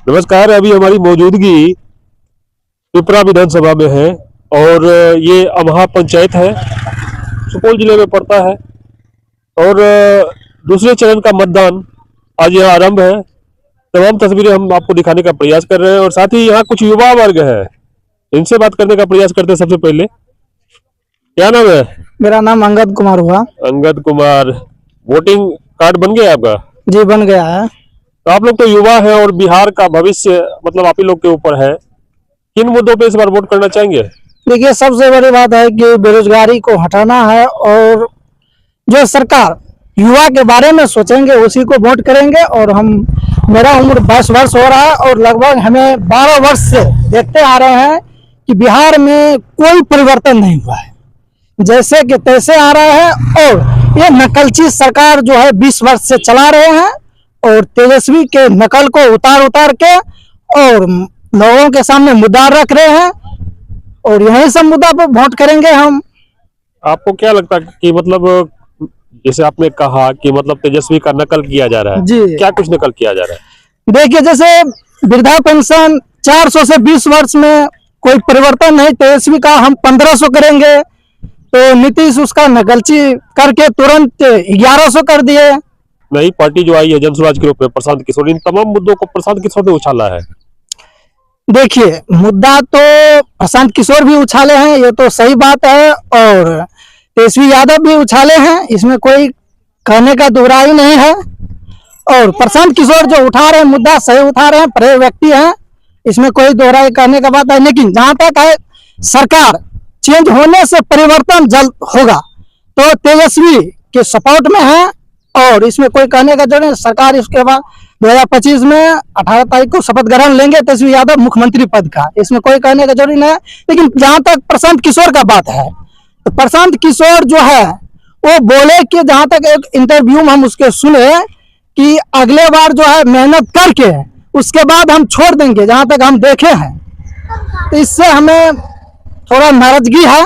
नमस्कार। अभी हमारी मौजूदगी पिपरा विधानसभा में है और ये अमहा पंचायत है, सुपौल जिले में पड़ता है और दूसरे चरण का मतदान आज यहाँ आरंभ है। तमाम तस्वीरें हम आपको दिखाने का प्रयास कर रहे हैं और साथ ही यहाँ कुछ युवा वर्ग है, इनसे बात करने का प्रयास करते हैं। सबसे पहले क्या नाम है? मेरा नाम अंगद कुमार हुआ। अंगद कुमार, वोटिंग कार्ड बन गया आपका? जी बन गया है। तो आप लोग तो युवा है और बिहार का भविष्य मतलब आप ही लोग के ऊपर है, किन मुद्दों पे इस बार वोट करना चाहेंगे? देखिए, सबसे बड़ी बात है कि बेरोजगारी को हटाना है और जो सरकार युवा के बारे में सोचेंगे उसी को वोट करेंगे। और मेरा उम्र 22 वर्ष हो रहा है और लगभग हमें 12 वर्ष से देखते आ रहे हैं कि बिहार में कोई परिवर्तन नहीं हुआ है, जैसे कि तैसे आ रहा है। और ये नकलची सरकार जो है 20 वर्ष से चला रहे हैं और तेजस्वी के नकल को उतार के और लोगों के सामने मुद्दा रख रहे हैं और यही सब मुद्दा पे वोट करेंगे हम। आपको क्या लगता है कि मतलब जैसे आपने कहा कि मतलब तेजस्वी का नकल किया जा रहा है, जी क्या कुछ नकल किया जा रहा है? देखिए, जैसे वृद्धा पेंशन 400 से 20 वर्ष में कोई परिवर्तन नहीं, तेजस्वी का हम 1500 करेंगे, तो नीतीश उसका नकलची करके तुरंत 1100 कर दिए। नई पार्टी जो आई है जन स्वराज के रूप में, प्रशांत किशोर, इन तमाम मुद्दों को प्रशांत किशोर ने उछाला है। देखिए, मुद्दा तो प्रशांत किशोर भी उछाले हैं, ये तो सही बात है, और तेजस्वी यादव भी उछाले हैं, इसमें कोई कहने का दुहराई नहीं है। और प्रशांत किशोर जो उठा रहे हैं मुद्दा सही उठा रहे हैं, बड़े व्यक्ति हैं, इसमें कोई दोहराई करने का बात है। लेकिन जहां तक है सरकार चेंज होने से परिवर्तन जल्द होगा, तो तेजस्वी के सपोर्ट में है और इसमें कोई कहने का जरूरत नहीं। सरकार इसके बाद 2025 में 18 तारीख को शपथ ग्रहण लेंगे तेजस्वी यादव मुख्यमंत्री पद का, इसमें कोई कहने का जरूरी नहीं है। लेकिन जहां तक प्रशांत किशोर का बात है, तो प्रशांत किशोर जो है वो बोले कि जहां तक एक इंटरव्यू में हम उसके सुने कि अगले बार जो है मेहनत करके उसके बाद हम छोड़ देंगे, जहां तक हम देखे हैं। तो इससे हमें थोड़ा नाराजगी है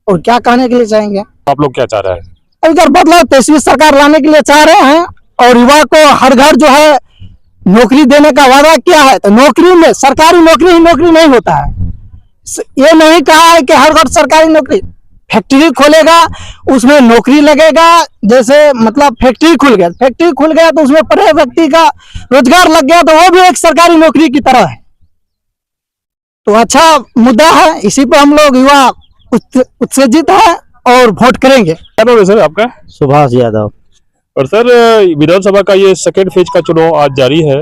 और क्या कहने के लिए चाहेंगे। आप लोग क्या चाह रहे हैं? अगर बदलाव तेजस्वी सरकार लाने के लिए चाह रहे हैं और युवा को हर घर जो है नौकरी देने का वादा किया है, तो नौकरी में सरकारी नौकरी ही नौकरी नहीं होता है। ये नहीं कहा है कि हर घर सरकारी नौकरी, फैक्ट्री खोलेगा उसमें नौकरी लगेगा। जैसे मतलब फैक्ट्री खुल गया तो उसमें पढ़े व्यक्ति का रोजगार लग गया, तो वो भी एक सरकारी नौकरी की तरह है। तो अच्छा मुद्दा है, इसी पर हम लोग युवा उत्तेजित है और वोट करेंगे। क्या नाम है सर आपका? सुभाष यादव। और सर, विधानसभा का ये सेकेंड फेज का चुनाव आज जारी है,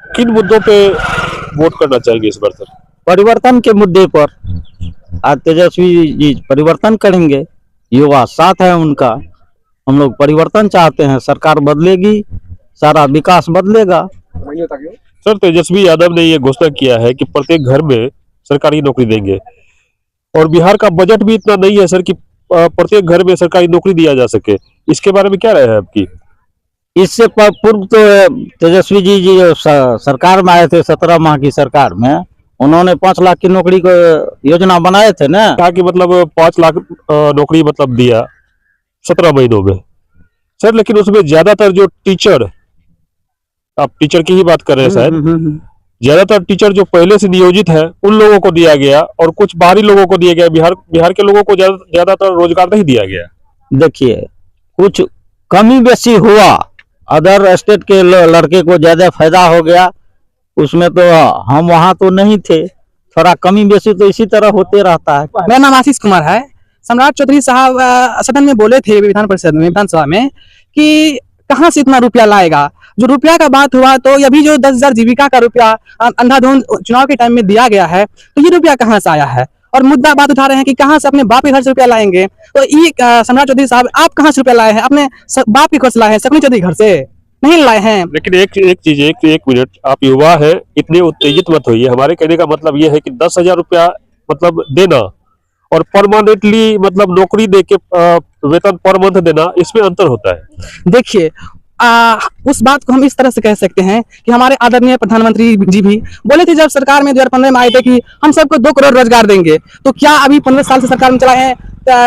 किन मुद्दों पे वोट करना चाहेंगे इस बार सर? परिवर्तन के मुद्दे पर आज तेजस्वी जी परिवर्तन करेंगे, युवा साथ है उनका। हम लोग परिवर्तन चाहते हैं, सरकार बदलेगी, सारा विकास बदलेगा। सर, तेजस्वी यादव ने ये घोषणा किया है कि प्रत्येक घर में सरकारी नौकरी देंगे और बिहार का बजट भी इतना नहीं है सर कि प्रत्येक घर में सरकारी नौकरी दिया जा सके। इसके बारे में क्या राय है आपकी? इससे पूर्व तो तेजस्वी जी जो सरकार में आए थे 17 माह की सरकार में, उन्होंने 5 लाख की नौकरी को योजना बनाए थे ना, कहा कि मतलब 5 लाख नौकरी मतलब दिया 17 महीनों में सर। लेकिन उसमें ज्यादातर जो टीचर, आप टीचर की ही बात कर रहे हैं शायद, ज्यादातर टीचर जो पहले से नियोजित है उन लोगों को दिया गया और कुछ बाहरी लोगों को दिया गया। बिहार के लोगों को ज्यादातर रोजगार नहीं दिया गया। देखिए, कुछ कमी बेसी हुआ, अदर स्टेट के लड़के को ज्यादा फायदा हो गया, उसमें तो हम वहां तो नहीं थे, थोड़ा कमी बेसी तो इसी तरह होते रहता है। मेरा नाम आशीष कुमार है। सम्राट चौधरी साहब सदन में बोले थे विधान परिषद में, विधानसभा में, कि कहाँ से इतना रुपया लाएगा। जो रुपया का बात हुआ तो अभी जो 10,000 जीविका का रुपया अंधाधुंध चुनाव के टाइम में दिया गया है, तो ये रुपया कहाँ से आया है? और मुद्दा बात उठा रहे हैं कि कहाँ से अपने बाप के घर से रुपया लाएंगे। तो ये सम्राट चौधरी साहब, आप कहाँ से रुपया लाए हैं? अपने बाप के घर से लाए हैं, शकुनी चौधरी घर से नहीं लाए हैं। लेकिन एक मिनट, आप युवा है, इतने उत्तेजित मत होइए। हमारे कहने का मतलब ये है कि 10,000 रुपया मतलब देना और परमानेंटली मतलब नौकरी देके वेतन पर मंथ देना, इसमें अंतर होता है। देखिए, उस बात को हम इस तरह से कह सकते हैं कि हमारे आदरणीय प्रधानमंत्री जी भी बोले थे जब सरकार में 2015 में आए थे कि हम सबको 2 करोड़ रोजगार देंगे। तो क्या अभी 15 साल से सरकार में चलाए हैं,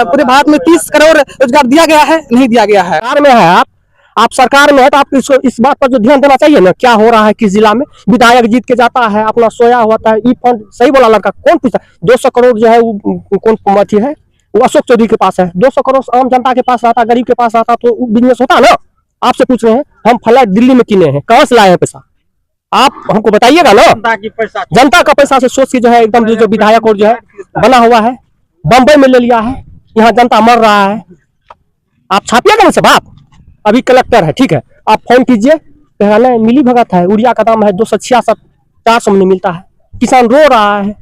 पूरे भारत में 30 करोड़ रोजगार दिया गया है? नहीं दिया गया है। सरकार में है आप, आप सरकार में है तो आप इस बात पर जो ध्यान देना चाहिए ना, क्या हो रहा है किस जिला में। विधायक जीत के जाता है, अपना सोया हुआ है। ई फंड सही बोला लड़का, कौन पूछा 200 करोड़ जो है वो कौन अथी है, वो अशोक चौधरी के पास है। 200 करोड़ आम जनता के पास आता, गरीब के पास आता तो बिजनेस होता ना। आपसे पूछ रहे हैं, हम फ्लैट दिल्ली में किने हैं, कहाँ से लाए हैं पैसा, आप हमको बताइएगा ना। जनता का पैसा से सोच के जो है एकदम जो विधायक और जो है बना हुआ है, बम्बई में ले लिया है, यहाँ जनता मर रहा है। आप छापिएगा ना सब। आप अभी कलेक्टर है, ठीक है, आप फोन कीजिए, नहीं मिली भगत है, यूरिया का दाम है 266, 400 में नहीं मिलता है, किसान रो रहा है,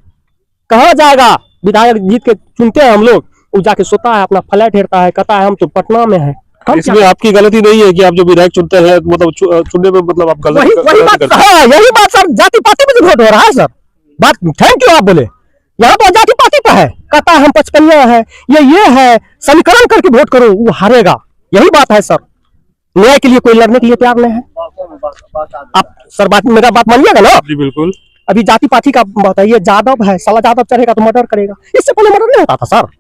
कहाँ जाएगा। विधायक जीत के चुनते हैं हम लोग, वो जाके सोता है, अपना फ्लैट हेरता है, कहता है हम तो पटना में है। इसमें आपकी गलती नहीं है कि आप जो विधायक चुनते हैं, मतलब चुनने में मतलब आप वही बात, हाँ यही बात सर, जाति पाति में वोट हो रहा है सर। बात थैंक यू आप बोले, यहाँ तो जाति पाति पे है, कहता है हम 55 है, ये है, समीकरण करके वोट करो, वो हारेगा। यही बात है सर, न्याय के लिए कोई लड़ने के लिए तैयार नहीं है। आप सर मेरा बात मानिएगा ना। जी बिल्कुल। अभी जाति पाति का बताइए, यादव है, साला यादव चढ़ेगा तो मर्डर करेगा, इससे पहले मर्डर नहीं होता था सर।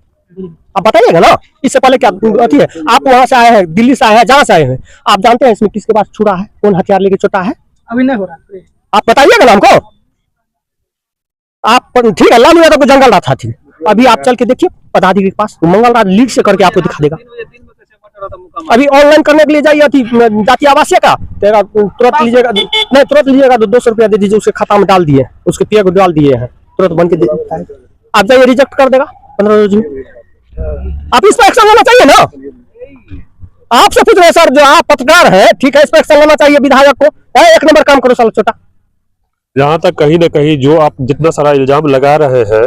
आप बताइएगा ना, इससे पहले क्या अथी है। आप वहां से आए हैं, दिल्ली से आए हैं, जहां से आए हैं, आप जानते हैं इसमें किसके पास छुरा है, कौन हथियार लेके छोटा है, अभी नहीं हो रहा। आप बताइएगा ना हमको। आप ठीक है, लालू यादव को जंगल रात थी, अभी आप चल के देखिए पदाधिकारी के पास, मंगल रात लीड से करके आपको दिखा देगा। अभी ऑनलाइन करने के लिए जाइए अथी जाति आवासीय का, तेरा तुरंत लीजिएगा, नहीं तुरंत लीजिएगा तो 200 रुपया दे दीजिए, उसके खाता में डाल दिए, उसके पिया को डाल दिए हैं, तुरंत बन के दे देता है। आप जाइए, रिजेक्ट कर देगा 15 रोज में। आप इस पर एक्शन लेना चाहिए ना। आपसे पूछ रहे हैं सर, जो आप पत्रकार है, ठीक है, इस पर एक्शन लेना चाहिए विधायक को। 1 नंबर काम करो साला छोटा। जहाँ तक कहीं ना कहीं जो आप जितना सारा इल्जाम लगा रहे हैं,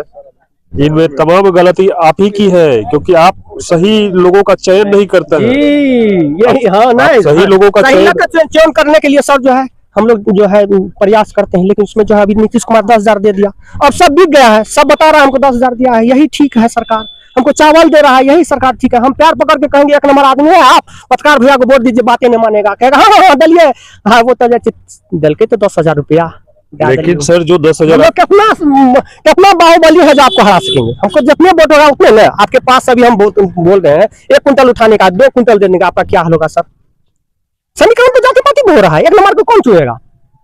इनमें तमाम गलती आप ही की है, क्योंकि आप सही लोगों का चयन नहीं करते हैं। यही हाँ, नहीं सही लोगों का चयन करने के लिए सर जो है हम लोग जो है प्रयास करते हैं, लेकिन उसमें जो है अभी नीतीश कुमार 10,000 दे दिया, अब सब बिक गया है, सब बता रहा है हमको 10,000 दिया है, यही ठीक है। सरकार हमको चावल दे रहा है, यही सरकार ठीक है। हम प्यार पकड़ के कहेंगे 1 नंबर आदमी है आप, पत्रकार भैया को वोट दीजिए, बातें नहीं मानेगा, कहेगा हाँ दलिए, हाँ वो तो दल के तो 10,000 रुपया। लेकिन सर जो 10,000 कितना बाहुबली है जो आपको हरा सकेंगे। हमको जितने वोट होगा उतने ना। आपके पास अभी हम बोल रहे हैं 1 कुंटल उठाने का, 2 कुंटल देने का, आपका क्या हाल होगा सर। समीकरण तो जाति पाति हो रहा है, 1 नंबर को कौन चुनेगा।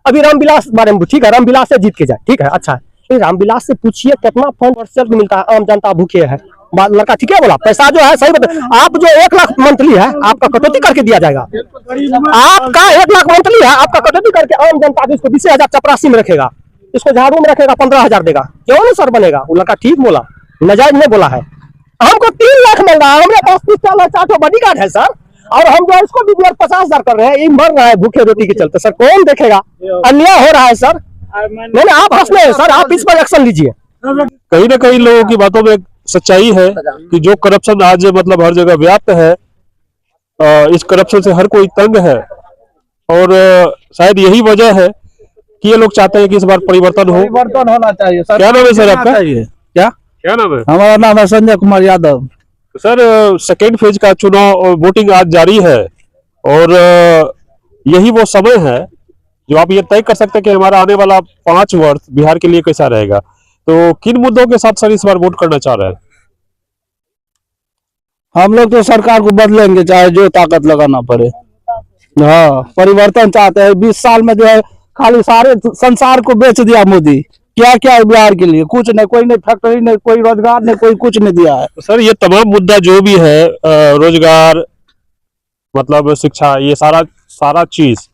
अभी रामविलास बारे में, ठीक है, रामविलास से जीत के जाए, ठीक है, अच्छा है, रामविलास से पूछिए कितना फंड वर्षल को मिलता है, आम जनता भूखे है। लड़का ठीक है बोला, पैसा जो है सही बता। आप जो 1 लाख मंथली है, आपका कटौती करके दिया जाएगा। आपका 1 लाख मंथली है, आपका कटौती करके आम जनता को इसको 20,000 चपरासी में रखेगा, इसको झाड़ू में रखेगा, 15,000 देगा, क्यों नहीं सर बनेगा। वो लड़का ठीक बोला, नजायज नहीं बोला है। हमको 3 लाख मिल रहा है, हमारे पास 4 बॉडीगार्ड है सर, और हम जो इसको भी 50,000 कर रहे हैं, ये मर रहा है भूखे रोटी के चलते। सर कौन देखेगा, अन्याय हो रहा है सर। नहीं आप हंस रहे हैं सर, आप इस पर एक्शन लीजिए। कहीं ना कहीं लोगों की बातों में सच्चाई है कि जो करप्शन आज मतलब हर जगह व्याप्त है, इस करप्शन से हर कोई तंग है, और शायद यही वजह है कि ये लोग चाहते हैं कि इस बार परिवर्तन होना चाहिए सर। क्या नाम है सर आपका? क्या नाम है? हमारा नाम है Sanjay Kumar Yadav. Sir second phase का चुनाव वोटिंग आज जारी है, और यही वो समय है जो आप ये तय कर सकते हैं कि हमारा आने वाला 5 वर्ष बिहार के लिए कैसा रहेगा। तो किन मुद्दों के साथ सर इस बार वोट करना चाह रहे हैं? हम लोग तो सरकार को बदलेंगे, चाहे जो ताकत लगाना पड़े। हाँ, परिवर्तन चाहते हैं। 20 साल में जो है खाली सारे संसार को बेच दिया मोदी। क्या क्या है बिहार के लिए? कुछ नहीं, कोई नहीं फैक्ट्री नहीं, कोई रोजगार नहीं, कोई कुछ नहीं दिया है। तो सर ये तमाम मुद्दा जो भी है, रोजगार मतलब शिक्षा, ये सारा चीज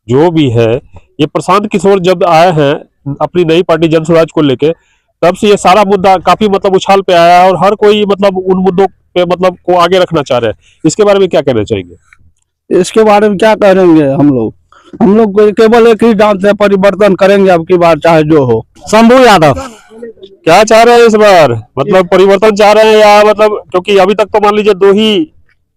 जो भी है, ये प्रशांत किशोर जब आए हैं अपनी नई पार्टी जन स्वराज को लेके, तब से ये सारा मुद्दा काफी मतलब उछाल पे आया है, और हर कोई मतलब उन मुद्दों पे मतलब को आगे रखना चाह रहे हैं। इसके बारे में क्या कहना चाहेंगे? इसके बारे में क्या करेंगे हम लोग केवल एक ही जानते हैं, परिवर्तन करेंगे अब की बार चाहे जो हो। शंभू यादव क्या चाह रहे हैं इस बार, मतलब परिवर्तन चाह रहे हैं, या मतलब क्योंकि अभी तक तो मान लीजिए 2 ही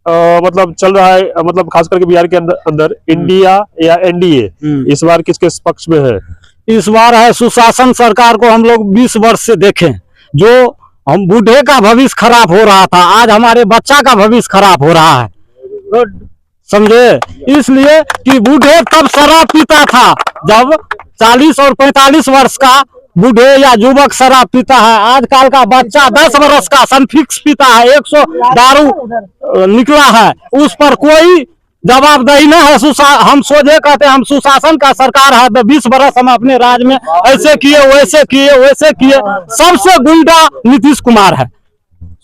मतलब चल रहा है, मतलब खास करके बिहार के अंदर इंडिया या एनडीए, इस बार किसके पक्ष में है? इस बार है सुशासन सरकार को हम लोग 20 वर्ष से देखें। जो हम बूढ़े का भविष्य खराब हो रहा था, आज हमारे बच्चा का भविष्य खराब हो रहा है, तो समझे। इसलिए कि बूढ़े तब शराब पीता था जब 40 और 45 वर्ष का बूढ़े या युवक शराब पीता है। आजकल का बच्चा 10 वर्ष का सनफिक्स पीता है, 100 दारू निकला है, उस पर कोई जवाबदेही न है। हम सोझे कहते हैं हम सुशासन का सरकार है, तो 20 बरस हम अपने राज्य में ऐसे किए वैसे किए, सबसे गुंडा नीतीश कुमार है।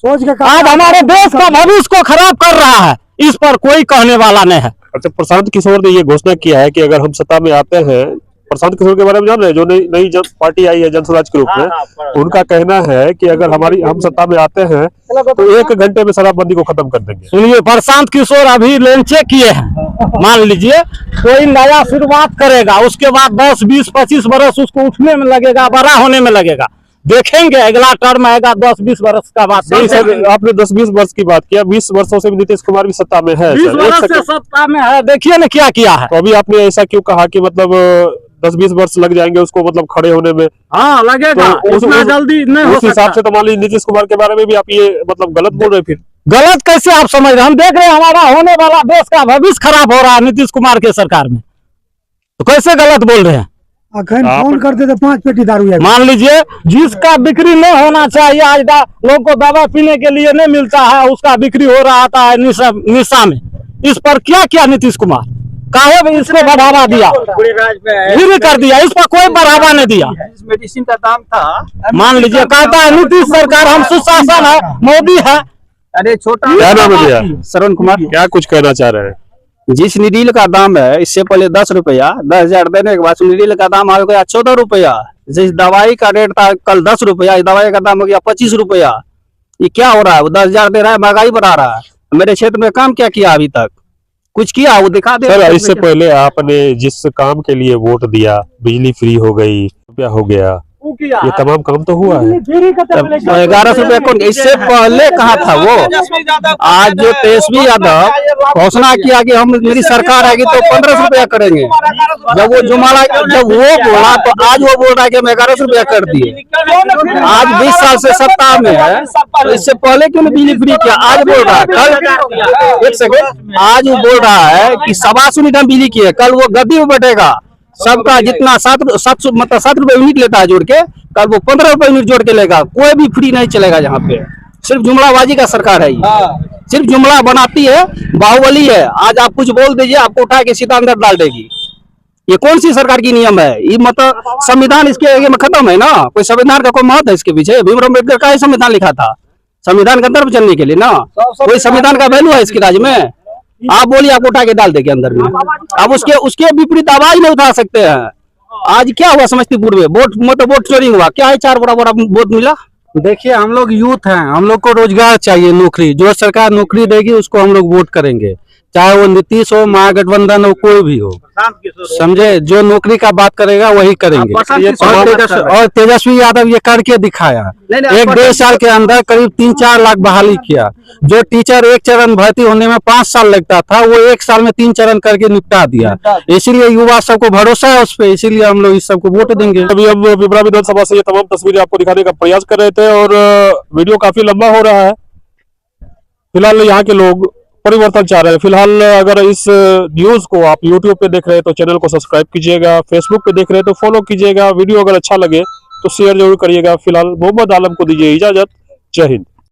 आज हमारे देश का भविष्य को खराब कर रहा है, इस पर कोई कहने वाला नहीं है। अच्छा, प्रशांत किशोर ने ये घोषणा किया है कि अगर हम सत्ता में आते हैं, प्रशांत किशोर के बारे में जान रहे हैं, जो नई पार्टी आई है जन स्वराज के रूप में, उनका कहना है कि अगर हम सत्ता में आते हैं तो 1 घंटे में शराबबंदी को खत्म कर देंगे। सुनिए, प्रशांत किशोर अभी लॉन्च किए हैं, मान लीजिए कोई नया शुरुआत करेगा, उसके बाद 10, 20, 25 बरस उसको उठने में लगेगा, बड़ा होने में लगेगा। देखेंगे अगला टर्म आएगा 10, 20 वर्ष का बाद। नहीं सर, आपने 10, 20 वर्ष की बात किया, 20 वर्षों से नीतीश कुमार भी सत्ता में है। 20 वर्ष से सत्ता में है, देखिए ना क्या किया है। तो अभी आपने ऐसा क्यों कहा कि मतलब 10-20 वर्ष लग जाएंगे उसको मतलब खड़े होने में? हाँ लगेगा, तो उतना जल्दी नहीं हो उस हिसाब सकता। से तो मान लीजिए नीतीश कुमार के बारे में भी आप ये मतलब गलत बोल रहे हैं। फिर गलत कैसे आप समझ रहे हैं? हम देख रहे हैं हमारा होने वाला देश का भविष्य खराब हो रहा है नीतीश कुमार के सरकार में, तो कैसे गलत बोल रहे हैं? फोन करते तो 5 पेटी दारू है। मान लीजिए जिसका बिक्री नहीं होना चाहिए, आज लोग को दवा पीने के लिए नहीं मिलता है, उसका बिक्री हो रहा था निशा में। इस पर क्या किया नीतीश कुमार? काहे भी इसको बढ़ावा दिया, फिर कर दिया, इस पर कोई बढ़ावा नहीं दिया। मेडिसिन का दाम था, मान लीजिए कहता है नीतीश सरकार, हम सुशासन है, मोदी है। अरे छोटा क्या नाम है भैया? श्रवण कुमार। क्या कुछ कहना चाह रहे हैं? जिस निडील का दाम है इससे पहले 10 रुपया, 10,000 देने के बाद निडील का दाम हो गया 14 रुपया। जिस दवाई का रेट था कल 10 रुपया, इस दवाई का दाम हो गया 25 रुपया। ये क्या हो रहा है? वो 10,000 दे रहा है, महंगाई बढ़ा रहा है। मेरे क्षेत्र में काम क्या किया अभी तक? कुछ किया वो दिखा दे। सर, इससे पहले आपने जिस काम के लिए वोट दिया, बिजली फ्री हो गई, रुपया हो गया, ये तमाम काम तो हुआ है। 1100 रुपया कौन? इससे पहले कहा था वो? आज जो तेजस्वी यादव घोषणा किया कि हम मेरी सरकार आएगी तो 1500 रुपया करेंगे, जब वो बोला तो आज वो बोल रहा है कि हम 1100 रुपया कर दिए। आज 20 साल से सत्ता में है, तो इससे पहले क्यों नहीं बिजली फ्री किया? आज बोल रहा है, कल 1 सेकंड, आज वो बोल रहा है कि 700 यूनिट हम बिजली किए, कल वो गद्दी में बैठेगा, सबका जितना 7 रुपए यूनिट लेता है जोड़ के, कल वो 15 रुपए यूनिट जोड़ के लेगा। कोई भी फ्री नहीं चलेगा यहाँ पे, सिर्फ जुमलाबाजी का सरकार है ये, सिर्फ जुमला बनाती है, बाहुबली है। आज आप कुछ बोल दीजिए, आपको उठा के सीधा अंदर डाल देगी। ये कौन सी सरकार की नियम है? ये मतलब संविधान इसके आगे में खत्म है ना? कोई संविधान का कोई महत्व है इसके पीछे? भीमराव अम्बेडकर का ही संविधान लिखा था, संविधान के अंदर चलने के लिए ना। कोई संविधान का वैल्यू है इसके राज्य में? आप बोलिए, आपको उठा के डाल देंगे अंदर में। आप उसके विपरीत आवाज नहीं उठा सकते हैं। आज क्या हुआ समस्तीपुर में? वोट चोरी हुआ, क्या है? 4 बड़ा वोट मिला। देखिए, हम लोग यूथ हैं, हम लोग को रोजगार चाहिए, नौकरी। जो सरकार नौकरी देगी उसको हम लोग वोट करेंगे, चाहे वो नीतीश हो, महागठबंधन हो, कोई भी हो, समझे? जो नौकरी का बात करेगा वही करेंगे। और तेजस्वी यादव ये करके दिखाया, 1-1.5 साल के अंदर करीब 3-4 लाख बहाली किया। जो टीचर एक चरण भर्ती होने में 5 साल लगता था, वो 1 साल में 3 चरण करके निपटा दिया। इसीलिए युवा सबको भरोसा है उस पर, इसीलिए हम लोग इस सबको वोट देंगे। अभी हम पिपरा विधानसभा से ये तमाम तस्वीरें आपको दिखाने का प्रयास कर रहे थे और वीडियो काफी लंबा हो रहा है। फिलहाल यहाँ के लोग परिवर्तन चाह रहे हैं। फिलहाल अगर इस न्यूज को आप YouTube पे देख रहे हैं तो चैनल को सब्सक्राइब कीजिएगा, फेसबुक पे देख रहे हैं तो फॉलो कीजिएगा, वीडियो अगर अच्छा लगे तो शेयर जरूर करिएगा। फिलहाल मोहम्मद आलम को दीजिए इजाजत। जय हिंद।